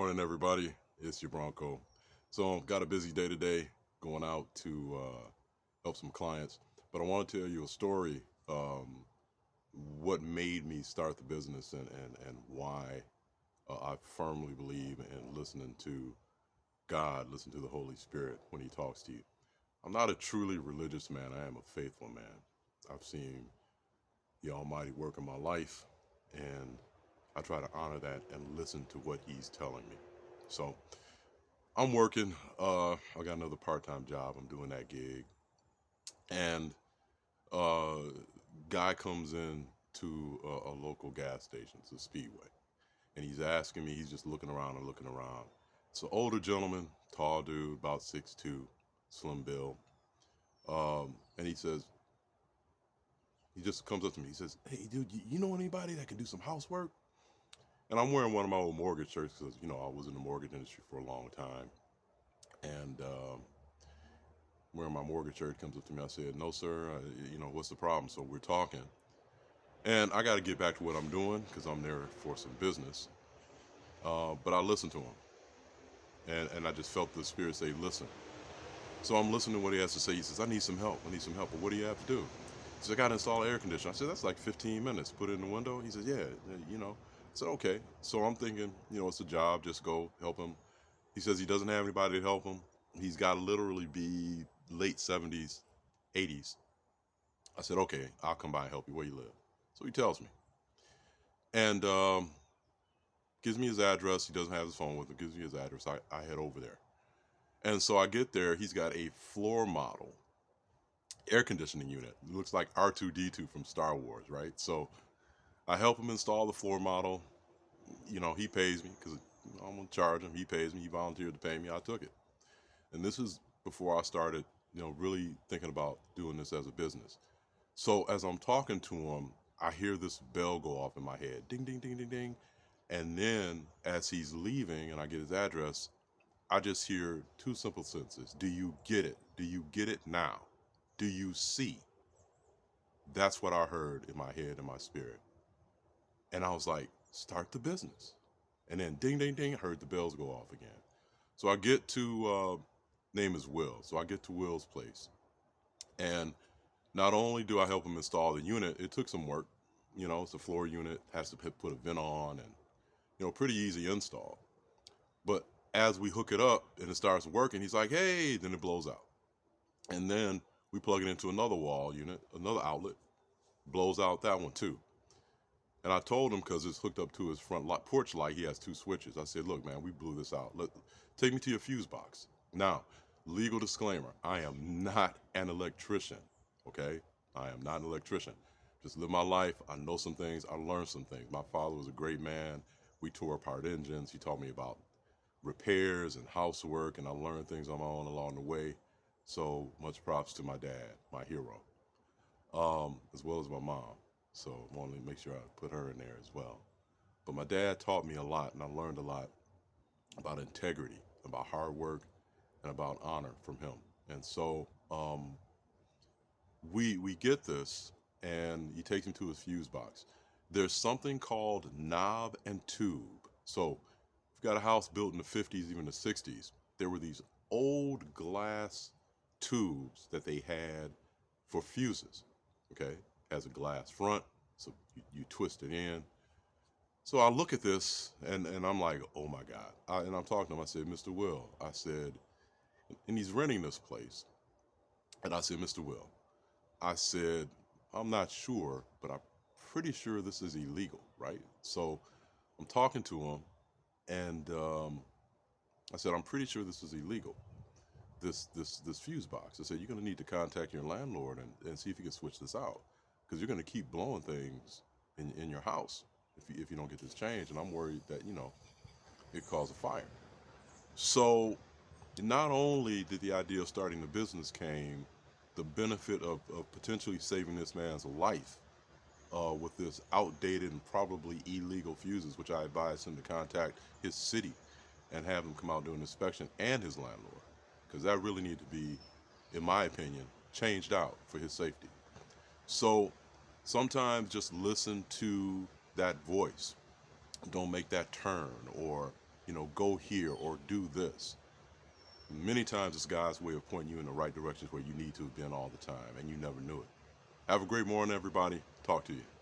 morning, everybody. It's your Bronco. So, I've got a busy day today going out to help some clients. But I want to tell you a story. What made me start the business and why I firmly believe in listening to God, listen to the Holy Spirit when He talks to you. I'm not a truly religious man, I am a faithful man. I've seen the Almighty work in my life, and I try to honor that and listen to what He's telling me. So, I'm working. I got another part-time job. I'm doing that gig, and uh, guy comes in to a local gas station, it's a Speedway, and he's asking me. He's just looking around and looking around. It's an older gentleman, tall dude, about 6'2", slim build, and he just comes up to me. He says, "Hey, dude, you know anybody that can do some housework?" And I'm wearing one of my old mortgage shirts because I was in the mortgage industry for a long time, and wearing my mortgage shirt, comes up to me. I said, "No, sir. What's the problem?" So we're talking, and I got to get back to what I'm doing because I'm there for some business. But I listened to him, and I just felt the spirit say, "Listen." So I'm listening to what he has to say. He says, "I need some help. I need some help. But what do you have to do?" He says, "I got to install air conditioner." I said, "That's like 15 minutes. Put it in the window." He says, "Yeah, I said, "Okay." So I'm thinking, it's a job. Just go help him. He says he doesn't have anybody to help him. He's got to literally be late 70s, 80s. I said, "Okay, I'll come by and help you. Where you live?" So he tells me, and gives me his address. He doesn't have his phone with him. Gives me his address. I head over there. And so I get there. He's got a floor model air conditioning unit. It looks like R2-D2 from Star Wars, right? So I help him install the floor model. He pays me because I'm going to charge him. He pays me. He volunteered to pay me. I took it. And this is before I started, really thinking about doing this as a business. So as I'm talking to him, I hear this bell go off in my head. Ding, ding, ding, ding, ding. And then as he's leaving and I get his address, I just hear two simple sentences. Do you get it? Do you get it now? Do you see? That's what I heard in my head and my spirit. And I was like, start the business. And then ding, ding, ding, heard the bells go off again. So I get to, name is Will. So I get to Will's place. And not only do I help him install the unit, it took some work. It's a floor unit, has to put a vent on, and, pretty easy install. But as we hook it up and it starts working, he's like, "Hey," then it blows out. And then we plug it into another wall unit, another outlet, blows out that one too. And I told him, because it's hooked up to his front porch light, he has two switches. I said, "Look, man, we blew this out. Take me to your fuse box." Now, legal disclaimer, I am not an electrician, okay? I am not an electrician. Just live my life. I know some things. I learned some things. My father was a great man. We tore apart engines. He taught me about repairs and housework, and I learned things on my own along the way. So much props to my dad, my hero, as well as my mom. So I want to make sure I put her in there as well. But my dad taught me a lot, and I learned a lot about integrity, about hard work, and about honor from him. And so we get this, and he takes me to his fuse box. There's something called knob and tube. So if you got a house built in the 50s, even the 60s, there were these old glass tubes that they had for fuses. Okay, has a glass front, so you twist it in. So I look at this, and I'm like, "Oh my God!" And I'm talking to him. I said, "Mr. Will," I said, and he's renting this place, and I said, "Mr. Will," I said, "I'm not sure, but I'm pretty sure this is illegal, right?" So I'm talking to him, and I said, "I'm pretty sure this is illegal. This fuse box." I said, "You're going to need to contact your landlord and see if you can switch this out, because you're going to keep blowing things in your house if you don't get this changed, and I'm worried that it cause a fire." So not only did the idea of starting the business came, the benefit of potentially saving this man's life with this outdated and probably illegal fuses, which I advised him to contact his city and have them come out do an inspection, and his landlord, because that really needed to be, in my opinion, changed out for his safety. So sometimes just listen to that voice. Don't make that turn, or go here or do this. Many times it's God's way of pointing you in the right directions where you need to have been all the time, and you never knew it. Have a great morning, everybody. Talk to you.